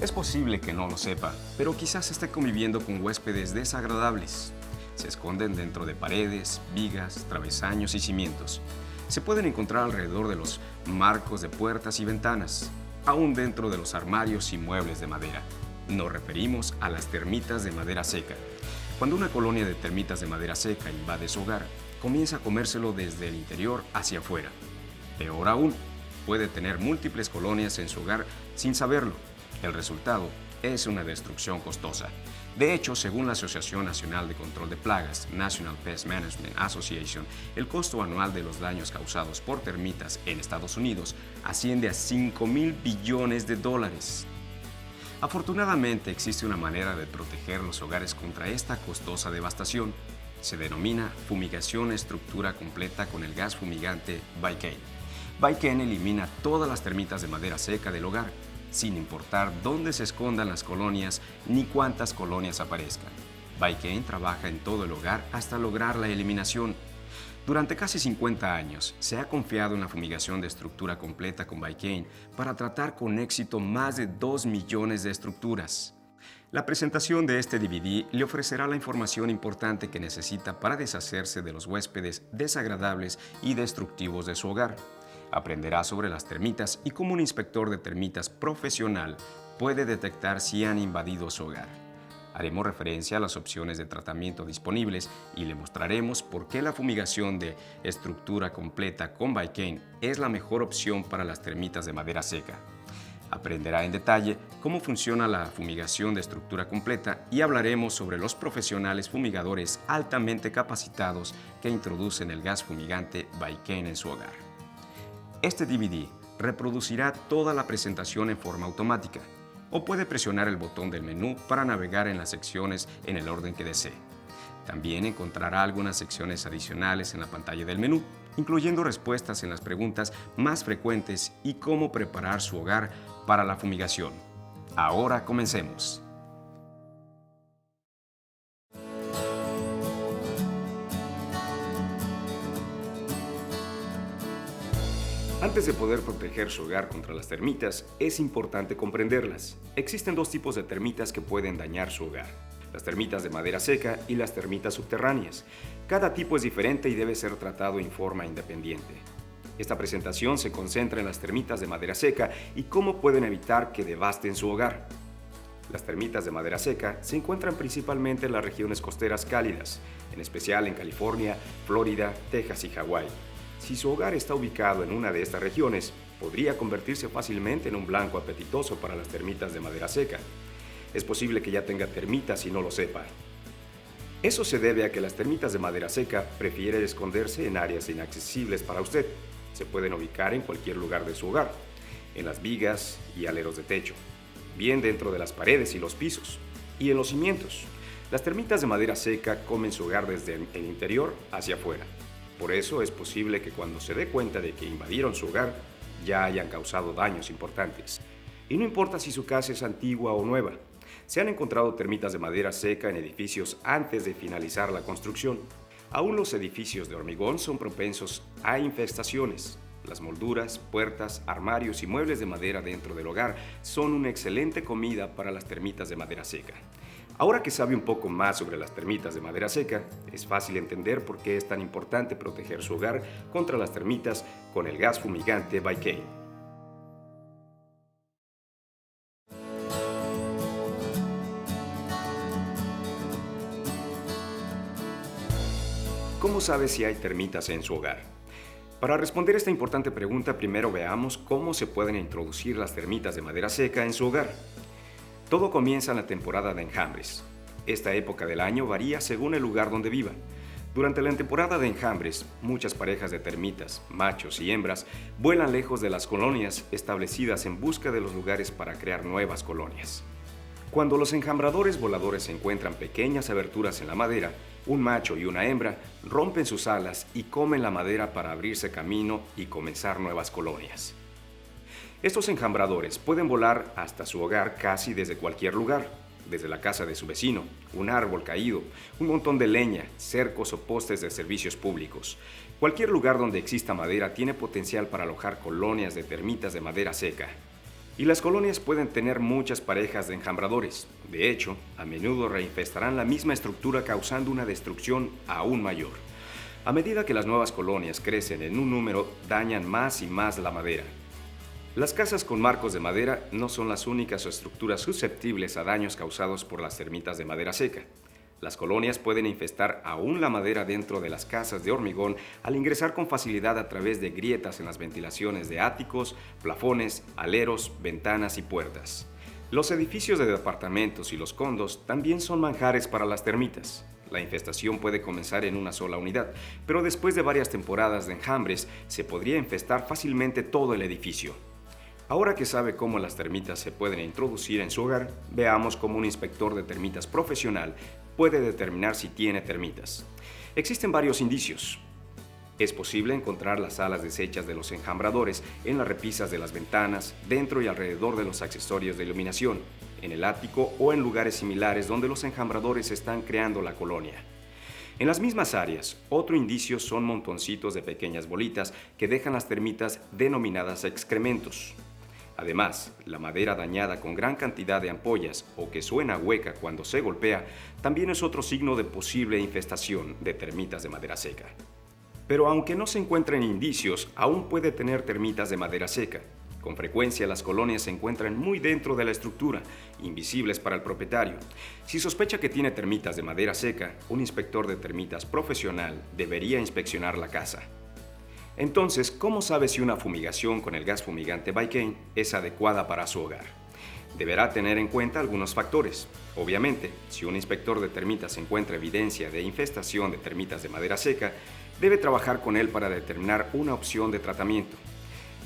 Es posible que no lo sepa, pero quizás esté conviviendo con huéspedes desagradables. Se esconden dentro de paredes, vigas, travesaños y cimientos. Se pueden encontrar alrededor de los marcos de puertas y ventanas, aún dentro de los armarios y muebles de madera. Nos referimos a las termitas de madera seca. Cuando una colonia de termitas de madera seca invade su hogar, comienza a comérselo desde el interior hacia afuera. Peor aún, puede tener múltiples colonias en su hogar sin saberlo. El resultado es una destrucción costosa. De hecho, según la Asociación Nacional de Control de Plagas, National Pest Management Association, el costo anual de los daños causados por termitas en Estados Unidos asciende a $5,000 billones. Afortunadamente, existe una manera de proteger los hogares contra esta costosa devastación. Se denomina fumigación estructura completa con el gas fumigante Vicane. Vicane elimina todas las termitas de madera seca del hogar, sin importar dónde se escondan las colonias ni cuántas colonias aparezcan. Vicane trabaja en todo el hogar hasta lograr la eliminación. Durante casi 50 años, se ha confiado en la fumigación de estructura completa con Vicane para tratar con éxito más de 2 millones de estructuras. La presentación de este DVD le ofrecerá la información importante que necesita para deshacerse de los huéspedes desagradables y destructivos de su hogar. Aprenderá sobre las termitas y cómo un inspector de termitas profesional puede detectar si han invadido su hogar. Haremos referencia a las opciones de tratamiento disponibles y le mostraremos por qué la fumigación de estructura completa con Vicane es la mejor opción para las termitas de madera seca. Aprenderá en detalle cómo funciona la fumigación de estructura completa y hablaremos sobre los profesionales fumigadores altamente capacitados que introducen el gas fumigante Vicane en su hogar. Este DVD reproducirá toda la presentación en forma automática o puede presionar el botón del menú para navegar en las secciones en el orden que desee. También encontrará algunas secciones adicionales en la pantalla del menú, incluyendo respuestas en las preguntas más frecuentes y cómo preparar su hogar para la fumigación. Ahora comencemos. Antes de poder proteger su hogar contra las termitas, es importante comprenderlas. Existen dos tipos de termitas que pueden dañar su hogar: las termitas de madera seca y las termitas subterráneas. Cada tipo es diferente y debe ser tratado en forma independiente. Esta presentación se concentra en las termitas de madera seca y cómo pueden evitar que devasten su hogar. Las termitas de madera seca se encuentran principalmente en las regiones costeras cálidas, en especial en California, Florida, Texas y Hawái. Si su hogar está ubicado en una de estas regiones, podría convertirse fácilmente en un blanco apetitoso para las termitas de madera seca. Es posible que ya tenga termitas y no lo sepa. Eso se debe a que las termitas de madera seca prefieren esconderse en áreas inaccesibles para usted. Se pueden ubicar en cualquier lugar de su hogar, en las vigas y aleros de techo, bien dentro de las paredes y los pisos, y en los cimientos. Las termitas de madera seca comen su hogar desde el interior hacia afuera. Por eso es posible que cuando se dé cuenta de que invadieron su hogar, ya hayan causado daños importantes. Y no importa si su casa es antigua o nueva, se han encontrado termitas de madera seca en edificios antes de finalizar la construcción. Aún los edificios de hormigón son propensos a infestaciones. Las molduras, puertas, armarios y muebles de madera dentro del hogar son una excelente comida para las termitas de madera seca. Ahora que sabe un poco más sobre las termitas de madera seca, es fácil entender por qué es tan importante proteger su hogar contra las termitas con el gas fumigante Vicane. ¿Cómo sabe si hay termitas en su hogar? Para responder esta importante pregunta, primero veamos cómo se pueden introducir las termitas de madera seca en su hogar. Todo comienza en la temporada de enjambres. Esta época del año varía según el lugar donde viva. Durante la temporada de enjambres, muchas parejas de termitas, machos y hembras, vuelan lejos de las colonias establecidas en busca de los lugares para crear nuevas colonias. Cuando los enjambradores voladores encuentran pequeñas aberturas en la madera, un macho y una hembra rompen sus alas y comen la madera para abrirse camino y comenzar nuevas colonias. Estos enjambradores pueden volar hasta su hogar casi desde cualquier lugar, desde la casa de su vecino, un árbol caído, un montón de leña, cercos o postes de servicios públicos. Cualquier lugar donde exista madera tiene potencial para alojar colonias de termitas de madera seca. Y las colonias pueden tener muchas parejas de enjambradores. De hecho, a menudo reinfestarán la misma estructura causando una destrucción aún mayor. A medida que las nuevas colonias crecen en un número, dañan más y más la madera. Las casas con marcos de madera no son las únicas estructuras susceptibles a daños causados por las termitas de madera seca. Las colonias pueden infestar aún la madera dentro de las casas de hormigón al ingresar con facilidad a través de grietas en las ventilaciones de áticos, plafones, aleros, ventanas y puertas. Los edificios de departamentos y los condos también son manjares para las termitas. La infestación puede comenzar en una sola unidad, pero después de varias temporadas de enjambres se podría infestar fácilmente todo el edificio. Ahora que sabe cómo las termitas se pueden introducir en su hogar, veamos cómo un inspector de termitas profesional puede determinar si tiene termitas. Existen varios indicios. Es posible encontrar las alas deshechas de los enjambradores en las repisas de las ventanas, dentro y alrededor de los accesorios de iluminación, en el ático o en lugares similares donde los enjambradores están creando la colonia. En las mismas áreas, otro indicio son montoncitos de pequeñas bolitas que dejan las termitas denominadas excrementos. Además, la madera dañada con gran cantidad de ampollas o que suena hueca cuando se golpea también es otro signo de posible infestación de termitas de madera seca. Pero aunque no se encuentren indicios, aún puede tener termitas de madera seca. Con frecuencia las colonias se encuentran muy dentro de la estructura, invisibles para el propietario. Si sospecha que tiene termitas de madera seca, un inspector de termitas profesional debería inspeccionar la casa. Entonces, ¿cómo sabe si una fumigación con el gas fumigante Baiken es adecuada para su hogar? Deberá tener en cuenta algunos factores. Obviamente, si un inspector de termitas encuentra evidencia de infestación de termitas de madera seca, debe trabajar con él para determinar una opción de tratamiento.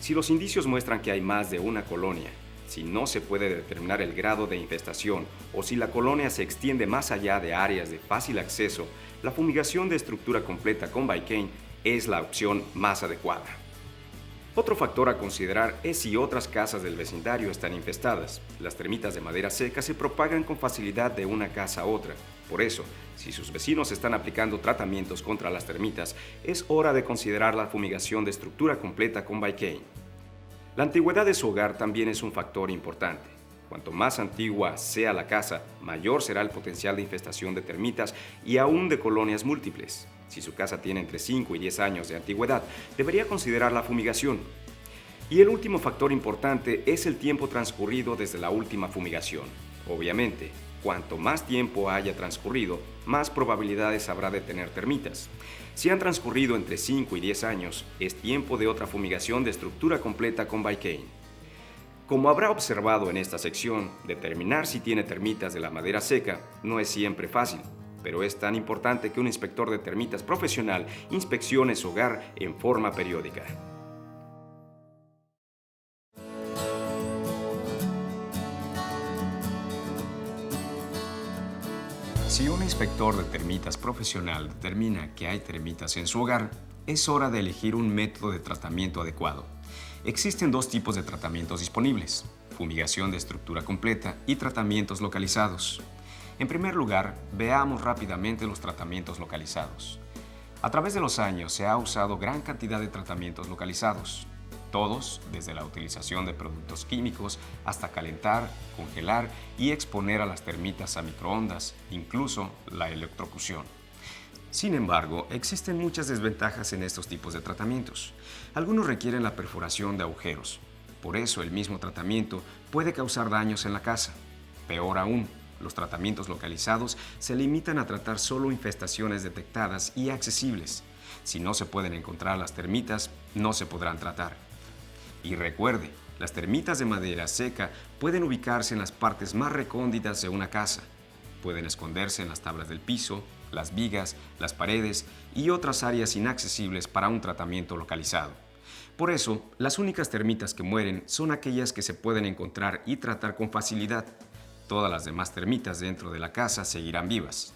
Si los indicios muestran que hay más de una colonia, si no se puede determinar el grado de infestación o si la colonia se extiende más allá de áreas de fácil acceso, la fumigación de estructura completa con Baiken es la opción más adecuada. Otro factor a considerar es si otras casas del vecindario están infestadas. Las termitas de madera seca se propagan con facilidad de una casa a otra. Por eso, si sus vecinos están aplicando tratamientos contra las termitas, es hora de considerar la fumigación de estructura completa con Baiken. La antigüedad de su hogar también es un factor importante. Cuanto más antigua sea la casa, mayor será el potencial de infestación de termitas y aún de colonias múltiples. Si su casa tiene entre 5 y 10 años de antigüedad, debería considerar la fumigación. Y el último factor importante es el tiempo transcurrido desde la última fumigación. Obviamente, cuanto más tiempo haya transcurrido, más probabilidades habrá de tener termitas. Si han transcurrido entre 5 y 10 años, es tiempo de otra fumigación de estructura completa con Baiken. Como habrá observado en esta sección, determinar si tiene termitas de la madera seca no es siempre fácil, pero es tan importante que un inspector de termitas profesional inspeccione su hogar en forma periódica. Si un inspector de termitas profesional determina que hay termitas en su hogar, es hora de elegir un método de tratamiento adecuado. Existen dos tipos de tratamientos disponibles: fumigación de estructura completa y tratamientos localizados. En primer lugar, veamos rápidamente los tratamientos localizados. A través de los años se ha usado gran cantidad de tratamientos localizados, todos desde la utilización de productos químicos hasta calentar, congelar y exponer a las termitas a microondas, incluso la electrocución. Sin embargo, existen muchas desventajas en estos tipos de tratamientos. Algunos requieren la perforación de agujeros. Por eso, el mismo tratamiento puede causar daños en la casa. Peor aún, los tratamientos localizados se limitan a tratar solo infestaciones detectadas y accesibles. Si no se pueden encontrar las termitas, no se podrán tratar. Y recuerde, las termitas de madera seca pueden ubicarse en las partes más recónditas de una casa. Pueden esconderse en las tablas del piso, las vigas, las paredes y otras áreas inaccesibles para un tratamiento localizado. Por eso, las únicas termitas que mueren son aquellas que se pueden encontrar y tratar con facilidad. Todas las demás termitas dentro de la casa seguirán vivas.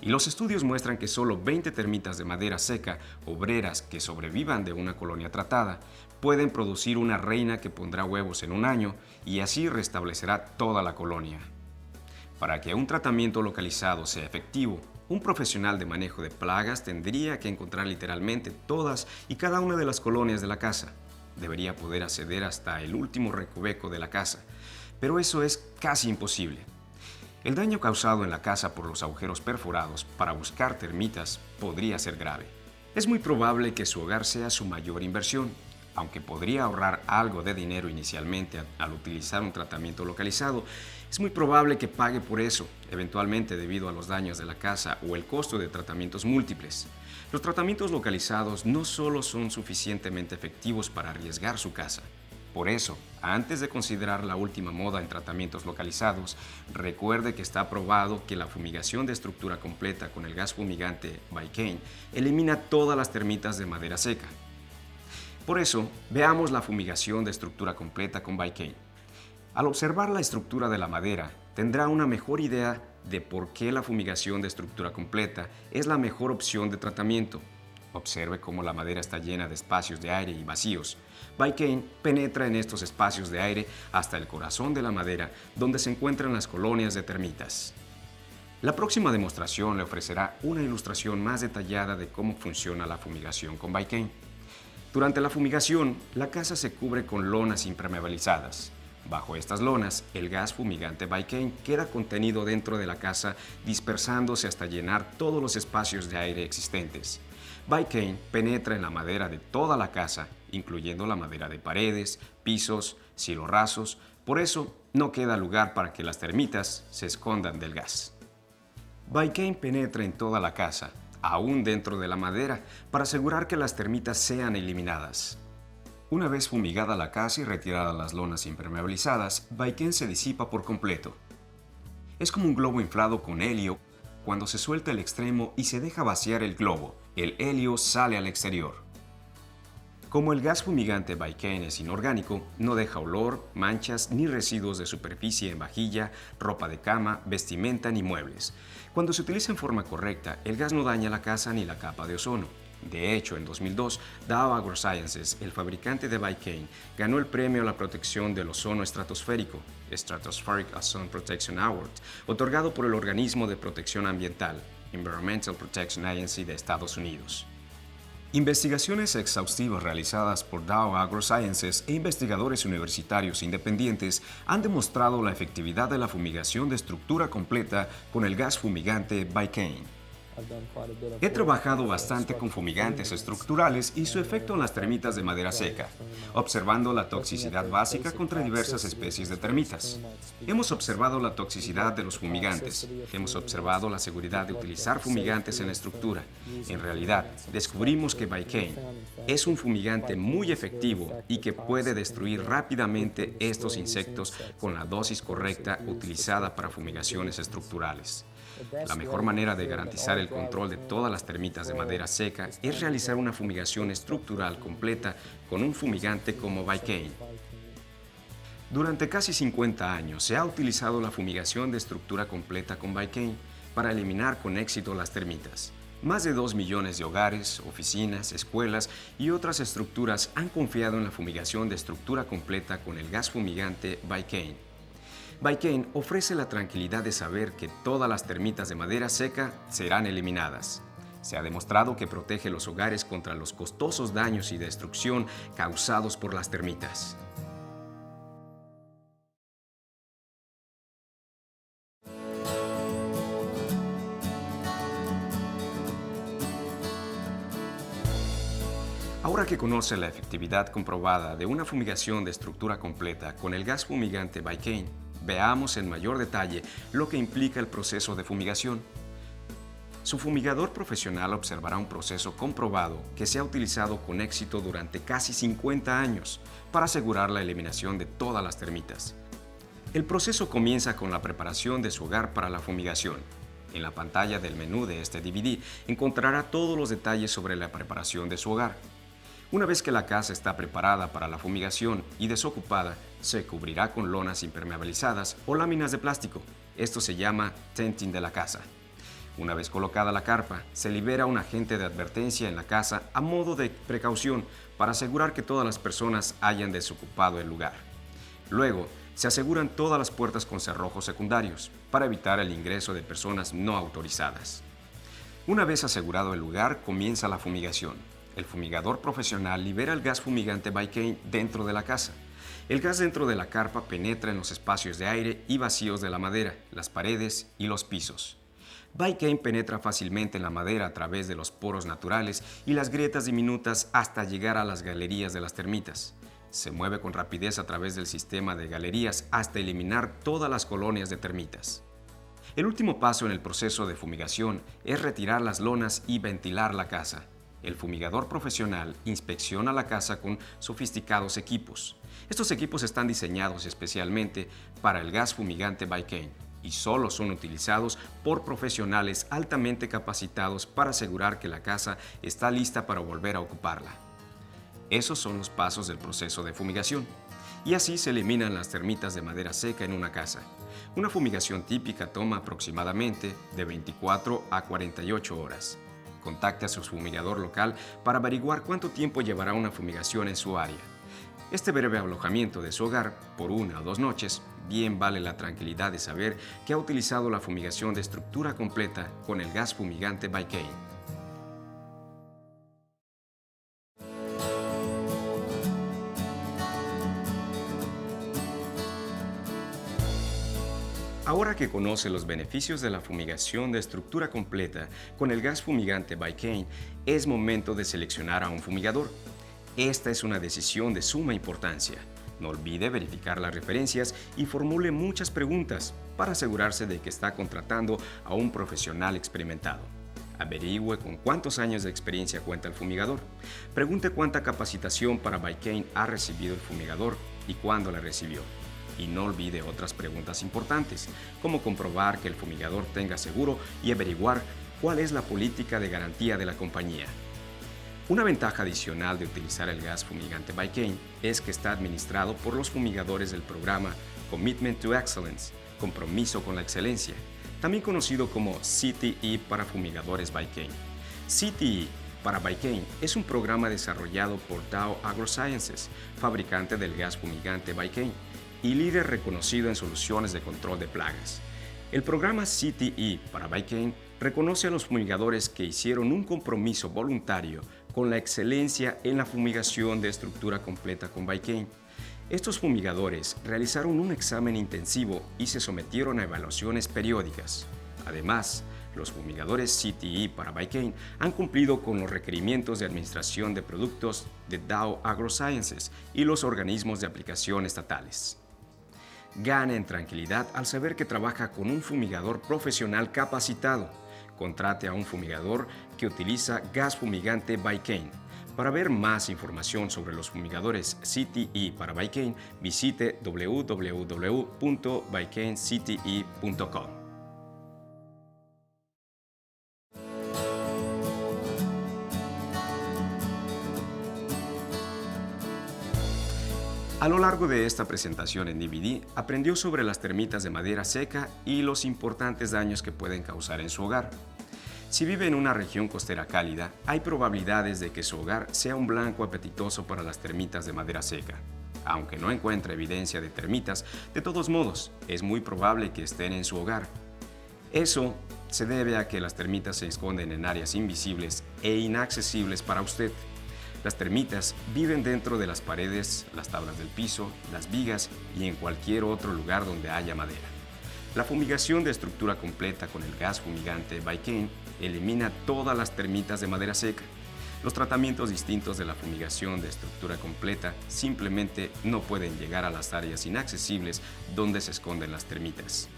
Y los estudios muestran que solo 20 termitas de madera seca, obreras que sobrevivan de una colonia tratada, pueden producir una reina que pondrá huevos en un año y así restablecerá toda la colonia. Para que un tratamiento localizado sea efectivo, un profesional de manejo de plagas tendría que encontrar literalmente todas y cada una de las colonias de la casa. debería poder acceder hasta el último recoveco de la casa, pero eso es casi imposible. El daño causado en la casa por los agujeros perforados para buscar termitas podría ser grave. Es muy probable que su hogar sea su mayor inversión, aunque podría ahorrar algo de dinero inicialmente al utilizar un tratamiento localizado. Es muy probable que pague por eso, eventualmente debido a los daños de la casa o el costo de tratamientos múltiples. Los tratamientos localizados no solo son suficientemente efectivos para arriesgar su casa. Por eso, antes de considerar la última moda en tratamientos localizados, recuerde que está probado que la fumigación de estructura completa con el gas fumigante Vicane elimina todas las termitas de madera seca. Por eso, veamos la fumigación de estructura completa con Vicane. Al observar la estructura de la madera, tendrá una mejor idea de por qué la fumigación de estructura completa es la mejor opción de tratamiento. Observe cómo la madera está llena de espacios de aire y vacíos. Vicane penetra en estos espacios de aire hasta el corazón de la madera, donde se encuentran las colonias de termitas. La próxima demostración le ofrecerá una ilustración más detallada de cómo funciona la fumigación con Vicane. Durante la fumigación, la casa se cubre con lonas impermeabilizadas. Bajo estas lonas, el gas fumigante Vicane queda contenido dentro de la casa, dispersándose hasta llenar todos los espacios de aire existentes. Vicane penetra en la madera de toda la casa, incluyendo la madera de paredes, pisos, cielos rasos. Por eso, no queda lugar para que las termitas se escondan del gas. Vicane penetra en toda la casa, aún dentro de la madera, para asegurar que las termitas sean eliminadas. Una vez fumigada la casa y retiradas las lonas impermeabilizadas, Vicane se disipa por completo. Es como un globo inflado con helio. Cuando se suelta el extremo y se deja vaciar el globo, el helio sale al exterior. Como el gas fumigante Vicane es inorgánico, no deja olor, manchas ni residuos de superficie en vajilla, ropa de cama, vestimenta ni muebles. Cuando se utiliza en forma correcta, el gas no daña la casa ni la capa de ozono. De hecho, en 2002, Dow AgroSciences, el fabricante de Vicane, ganó el premio a la protección del ozono estratosférico, Stratospheric Ozone Protection Award, otorgado por el organismo de protección ambiental, Environmental Protection Agency de Estados Unidos. Investigaciones exhaustivas realizadas por Dow AgroSciences e investigadores universitarios independientes han demostrado la efectividad de la fumigación de estructura completa con el gas fumigante Vicane. He trabajado bastante con fumigantes estructurales y su efecto en las termitas de madera seca, observando la toxicidad básica contra diversas especies de termitas. Hemos observado la toxicidad de los fumigantes, hemos observado la seguridad de utilizar fumigantes en la estructura. En realidad, descubrimos que Vicane es un fumigante muy efectivo y que puede destruir rápidamente estos insectos con la dosis correcta utilizada para fumigaciones estructurales. La mejor manera de garantizar el control de todas las termitas de madera seca es realizar una fumigación estructural completa con un fumigante como Vicane. Durante casi 50 años se ha utilizado la fumigación de estructura completa con Vicane para eliminar con éxito las termitas. Más de 2 millones de hogares, oficinas, escuelas y otras estructuras han confiado en la fumigación de estructura completa con el gas fumigante Vicane. Vicane ofrece la tranquilidad de saber que todas las termitas de madera seca serán eliminadas. Se ha demostrado que protege los hogares contra los costosos daños y destrucción causados por las termitas. Ahora que conoce la efectividad comprobada de una fumigación de estructura completa con el gas fumigante Vicane, veamos en mayor detalle lo que implica el proceso de fumigación. Su fumigador profesional observará un proceso comprobado que se ha utilizado con éxito durante casi 50 años para asegurar la eliminación de todas las termitas. El proceso comienza con la preparación de su hogar para la fumigación. En la pantalla del menú de este DVD encontrará todos los detalles sobre la preparación de su hogar. Una vez que la casa está preparada para la fumigación y desocupada, se cubrirá con lonas impermeabilizadas o láminas de plástico. Esto se llama tenting de la casa. Una vez colocada la carpa, se libera un agente de advertencia en la casa a modo de precaución para asegurar que todas las personas hayan desocupado el lugar. Luego, se aseguran todas las puertas con cerrojos secundarios para evitar el ingreso de personas no autorizadas. Una vez asegurado el lugar, comienza la fumigación. El fumigador profesional libera el gas fumigante Baiken dentro de la casa. El gas dentro de la carpa penetra en los espacios de aire y vacíos de la madera, las paredes y los pisos. Baiken penetra fácilmente en la madera a través de los poros naturales y las grietas diminutas hasta llegar a las galerías de las termitas. Se mueve con rapidez a través del sistema de galerías hasta eliminar todas las colonias de termitas. El último paso en el proceso de fumigación es retirar las lonas y ventilar la casa. El fumigador profesional inspecciona la casa con sofisticados equipos. Estos equipos están diseñados especialmente para el gas fumigante Baiken y solo son utilizados por profesionales altamente capacitados para asegurar que la casa está lista para volver a ocuparla. Esos son los pasos del proceso de fumigación. Y así se eliminan las termitas de madera seca en una casa. Una fumigación típica toma aproximadamente de 24 a 48 horas. Contacte a su fumigador local para averiguar cuánto tiempo llevará una fumigación en su área. Este breve alojamiento de su hogar, por 1 o 2 noches, bien vale la tranquilidad de saber que ha utilizado la fumigación de estructura completa con el gas fumigante Baiken. Ahora que conoce los beneficios de la fumigación de estructura completa con el gas fumigante Baiken, es momento de seleccionar a un fumigador. Esta es una decisión de suma importancia. No olvide verificar las referencias y formule muchas preguntas para asegurarse de que está contratando a un profesional experimentado. Averigüe con cuántos años de experiencia cuenta el fumigador. Pregunte cuánta capacitación para Baiken ha recibido el fumigador y cuándo la recibió. Y no olvide otras preguntas importantes, como comprobar que el fumigador tenga seguro y averiguar cuál es la política de garantía de la compañía. Una ventaja adicional de utilizar el gas fumigante Baiken es que está administrado por los fumigadores del programa Commitment to Excellence, Compromiso con la Excelencia, también conocido como CTE para fumigadores Baiken. CTE para Baiken es un programa desarrollado por Dow AgroSciences, fabricante del gas fumigante Baiken y líder reconocido en soluciones de control de plagas. El programa CTE para Baiken reconoce a los fumigadores que hicieron un compromiso voluntario con la excelencia en la fumigación de estructura completa con Baiken. Estos fumigadores realizaron un examen intensivo y se sometieron a evaluaciones periódicas. Además, los fumigadores CTE para Baiken han cumplido con los requerimientos de administración de productos de Dow AgroSciences y los organismos de aplicación estatales. Gane en tranquilidad al saber que trabaja con un fumigador profesional capacitado. Contrate a un fumigador que utiliza gas fumigante Baiken. Para ver más información sobre los fumigadores CTE para Baiken, visite www.baikencte.com. A lo largo de esta presentación en DVD, aprendió sobre las termitas de madera seca y los importantes daños que pueden causar en su hogar. Si vive en una región costera cálida, hay probabilidades de que su hogar sea un blanco apetitoso para las termitas de madera seca. Aunque no encuentre evidencia de termitas, de todos modos, es muy probable que estén en su hogar. Eso se debe a que las termitas se esconden en áreas invisibles e inaccesibles para usted. Las termitas viven dentro de las paredes, las tablas del piso, las vigas y en cualquier otro lugar donde haya madera. La fumigación de estructura completa con el gas fumigante Baiken elimina todas las termitas de madera seca. Los tratamientos distintos de la fumigación de estructura completa simplemente no pueden llegar a las áreas inaccesibles donde se esconden las termitas.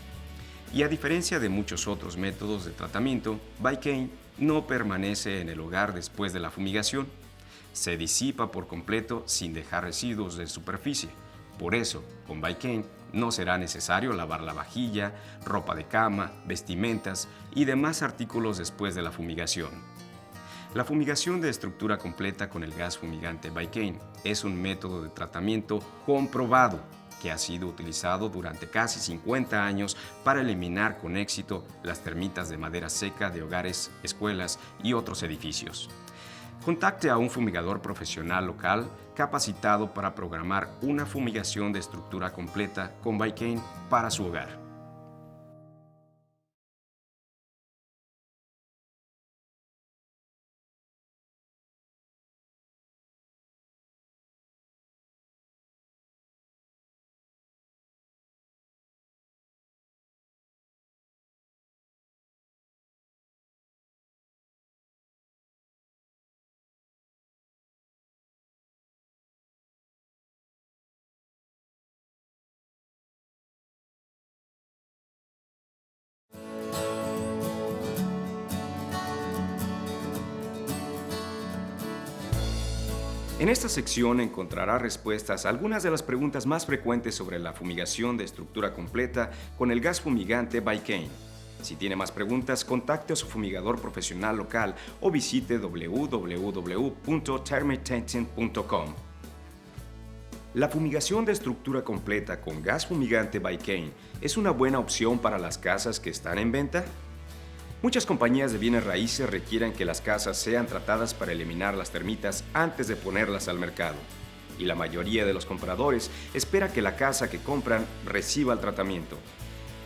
Y a diferencia de muchos otros métodos de tratamiento, Baiken no permanece en el hogar después de la fumigación. Se disipa por completo sin dejar residuos de superficie. Por eso, con Baiken no será necesario lavar la vajilla, ropa de cama, vestimentas y demás artículos después de la fumigación. La fumigación de estructura completa con el gas fumigante Baiken es un método de tratamiento comprobado que ha sido utilizado durante casi 50 años para eliminar con éxito las termitas de madera seca de hogares, escuelas y otros edificios. Contacte a un fumigador profesional local capacitado para programar una fumigación de estructura completa con Baiken para su hogar. En esta sección encontrará respuestas a algunas de las preguntas más frecuentes sobre la fumigación de estructura completa con el gas fumigante by Kane. Si tiene más preguntas, contacte a su fumigador profesional local o visite www.thermatenting.com. La fumigación de estructura completa con gas fumigante by Kane es una buena opción para las casas que están en venta. Muchas compañías de bienes raíces requieren que las casas sean tratadas para eliminar las termitas antes de ponerlas al mercado. Y la mayoría de los compradores espera que la casa que compran reciba el tratamiento.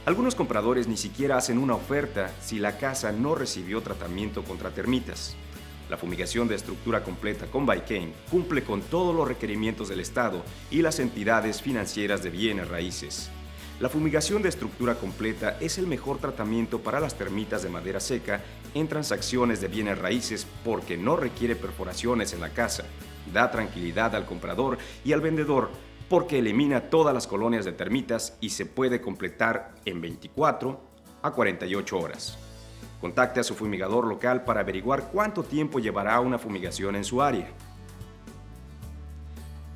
Algunos compradores ni siquiera hacen una oferta si la casa no recibió tratamiento contra termitas. La fumigación de estructura completa con by Kane cumple con todos los requerimientos del Estado y las entidades financieras de bienes raíces. La fumigación de estructura completa es el mejor tratamiento para las termitas de madera seca en transacciones de bienes raíces porque no requiere perforaciones en la casa, da tranquilidad al comprador y al vendedor porque elimina todas las colonias de termitas y se puede completar en 24 a 48 horas. Contacte a su fumigador local para averiguar cuánto tiempo llevará una fumigación en su área.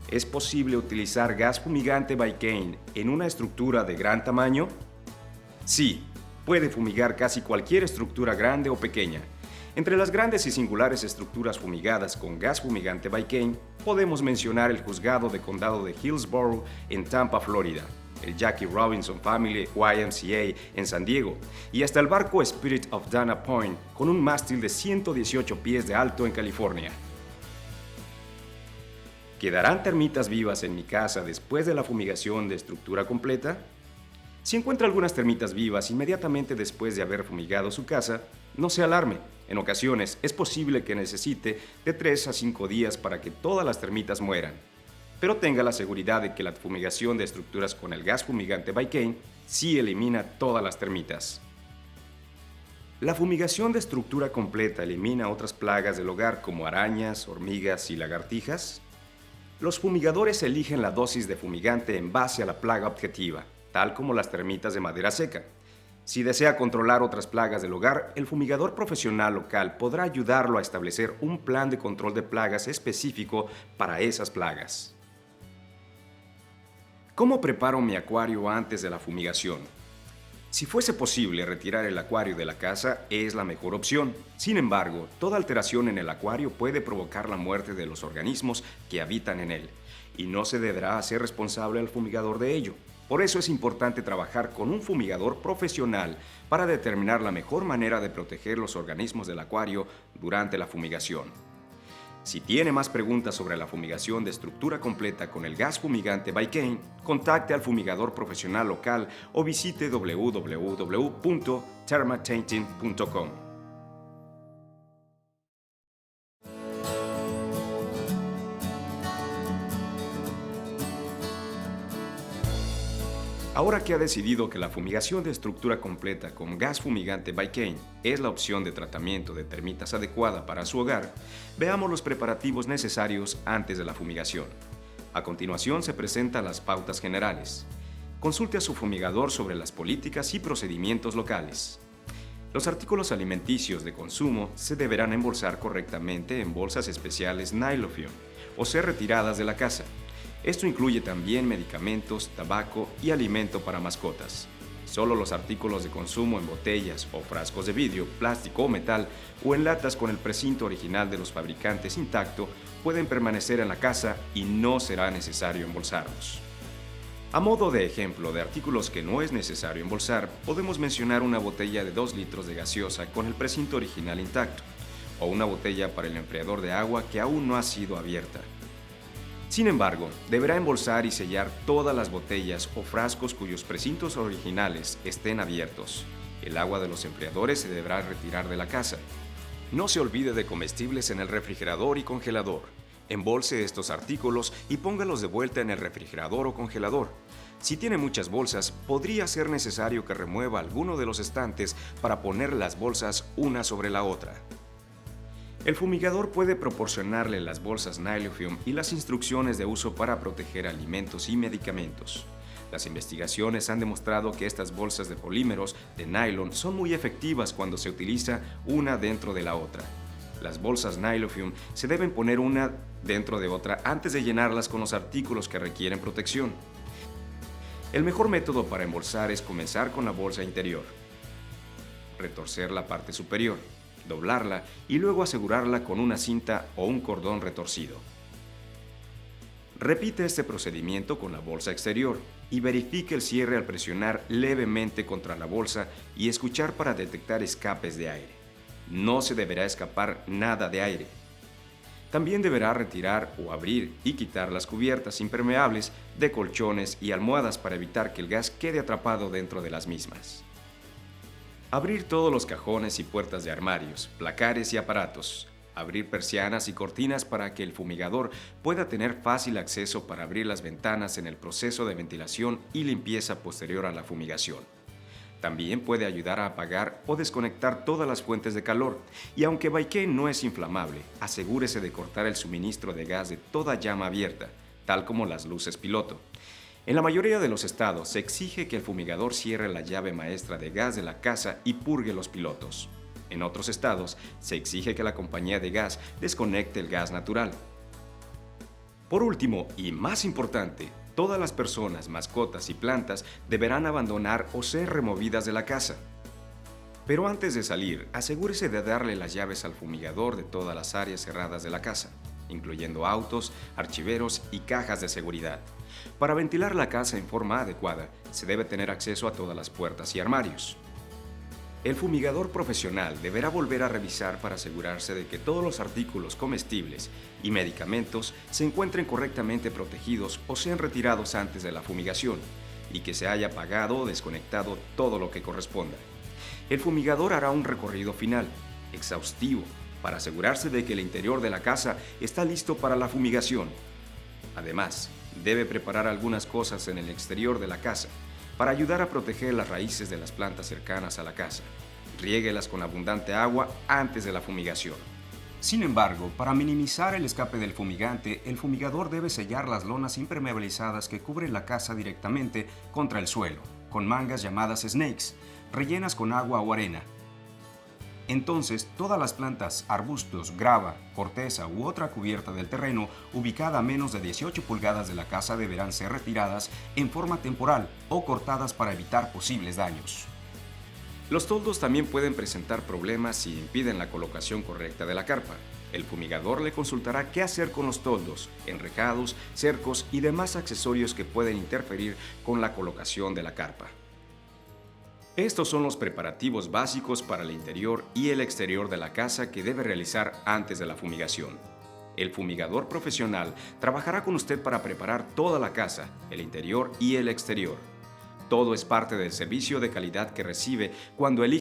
¿Es posible utilizar gas fumigante by Kane en una estructura de gran tamaño? Sí, puede fumigar casi cualquier estructura grande o pequeña. Entre las grandes y singulares estructuras fumigadas con gas fumigante by Kane, podemos mencionar el Juzgado de Condado de Hillsborough en Tampa, Florida, el Jackie Robinson Family YMCA en San Diego y hasta el barco Spirit of Dana Point con un mástil de 118 pies de alto en California. ¿Quedarán termitas vivas en mi casa después de la fumigación de estructura completa? Si encuentra algunas termitas vivas inmediatamente después de haber fumigado su casa, no se alarme. En ocasiones es posible que necesite de 3 a 5 días para que todas las termitas mueran. Pero tenga la seguridad de que la fumigación de estructuras con el gas fumigante by Kane sí elimina todas las termitas. La fumigación de estructura completa elimina otras plagas del hogar como arañas, hormigas y lagartijas. Los fumigadores eligen la dosis de fumigante en base a la plaga objetiva, tal como las termitas de madera seca. Si desea controlar otras plagas del hogar, el fumigador profesional local podrá ayudarlo a establecer un plan de control de plagas específico para esas plagas. ¿Cómo preparo mi acuario antes de la fumigación? Si fuese posible retirar el acuario de la casa, es la mejor opción. Sin embargo, toda alteración en el acuario puede provocar la muerte de los organismos que habitan en él, y no se deberá hacer responsable al fumigador de ello. Por eso es importante trabajar con un fumigador profesional para determinar la mejor manera de proteger los organismos del acuario durante la fumigación. Si tiene más preguntas sobre la fumigación de estructura completa con el gas fumigante by Kane, contacte al fumigador profesional local o visite www.thermatenting.com. Ahora que ha decidido que la fumigación de estructura completa con gas fumigante by Kane es la opción de tratamiento de termitas adecuada para su hogar, veamos los preparativos necesarios antes de la fumigación. A continuación se presentan las pautas generales. Consulte a su fumigador sobre las políticas y procedimientos locales. Los artículos alimenticios de consumo se deberán embolsar correctamente en bolsas especiales Nylofion o ser retiradas de la casa. Esto incluye también medicamentos, tabaco y alimento para mascotas. Solo los artículos de consumo en botellas o frascos de vidrio, plástico o metal o en latas con el precinto original de los fabricantes intacto pueden permanecer en la casa y no será necesario embolsarlos. A modo de ejemplo de artículos que no es necesario embolsar, podemos mencionar una botella de 2 litros de gaseosa con el precinto original intacto o una botella para el enfriador de agua que aún no ha sido abierta. Sin embargo, deberá embolsar y sellar todas las botellas o frascos cuyos precintos originales estén abiertos. El agua de los enfriadores se deberá retirar de la casa. No se olvide de comestibles en el refrigerador y congelador. Embolse estos artículos y póngalos de vuelta en el refrigerador o congelador. Si tiene muchas bolsas, podría ser necesario que remueva alguno de los estantes para poner las bolsas una sobre la otra. El fumigador puede proporcionarle las bolsas Nylofion y las instrucciones de uso para proteger alimentos y medicamentos. Las investigaciones han demostrado que estas bolsas de polímeros de nylon son muy efectivas cuando se utiliza una dentro de la otra. Las bolsas Nylofume se deben poner una dentro de otra antes de llenarlas con los artículos que requieren protección. El mejor método para embolsar es comenzar con la bolsa interior. Retorcer la parte superior, doblarla y luego asegurarla con una cinta o un cordón retorcido. Repite este procedimiento con la bolsa exterior y verifique el cierre al presionar levemente contra la bolsa y escuchar para detectar escapes de aire. No se deberá escapar nada de aire. También deberá retirar o abrir y quitar las cubiertas impermeables de colchones y almohadas para evitar que el gas quede atrapado dentro de las mismas. Abrir todos los cajones y puertas de armarios, placares y aparatos. Abrir persianas y cortinas para que el fumigador pueda tener fácil acceso para abrir las ventanas en el proceso de ventilación y limpieza posterior a la fumigación. También puede ayudar a apagar o desconectar todas las fuentes de calor, y aunque Baiqué no es inflamable, asegúrese de cortar el suministro de gas de toda llama abierta, tal como las luces piloto. En la mayoría de los estados se exige que el fumigador cierre la llave maestra de gas de la casa y purgue los pilotos. En otros estados se exige que la compañía de gas desconecte el gas natural. Por último, y más importante, todas las personas, mascotas y plantas deberán abandonar o ser removidas de la casa. Pero antes de salir, asegúrese de darle las llaves al fumigador de todas las áreas cerradas de la casa, incluyendo autos, archiveros y cajas de seguridad. Para ventilar la casa en forma adecuada, se debe tener acceso a todas las puertas y armarios. El fumigador profesional deberá volver a revisar para asegurarse de que todos los artículos comestibles y medicamentos se encuentren correctamente protegidos o sean retirados antes de la fumigación y que se haya apagado o desconectado todo lo que corresponda. El fumigador hará un recorrido final, exhaustivo, para asegurarse de que el interior de la casa está listo para la fumigación. Además, debe preparar algunas cosas en el exterior de la casa para ayudar a proteger las raíces de las plantas cercanas a la casa. Riéguelas con abundante agua antes de la fumigación. Sin embargo, para minimizar el escape del fumigante, el fumigador debe sellar las lonas impermeabilizadas que cubren la casa directamente contra el suelo, con mangas llamadas snakes, rellenas con agua o arena. Entonces, todas las plantas, arbustos, grava, corteza u otra cubierta del terreno ubicada a menos de 18 pulgadas de la casa deberán ser retiradas en forma temporal o cortadas para evitar posibles daños. Los toldos también pueden presentar problemas si impiden la colocación correcta de la carpa. El fumigador le consultará qué hacer con los toldos, enrejados, cercos y demás accesorios que pueden interferir con la colocación de la carpa. Estos son los preparativos básicos para el interior y el exterior de la casa que debe realizar antes de la fumigación. El fumigador profesional trabajará con usted para preparar toda la casa, el interior y el exterior. Todo es parte del servicio de calidad que recibe cuando elige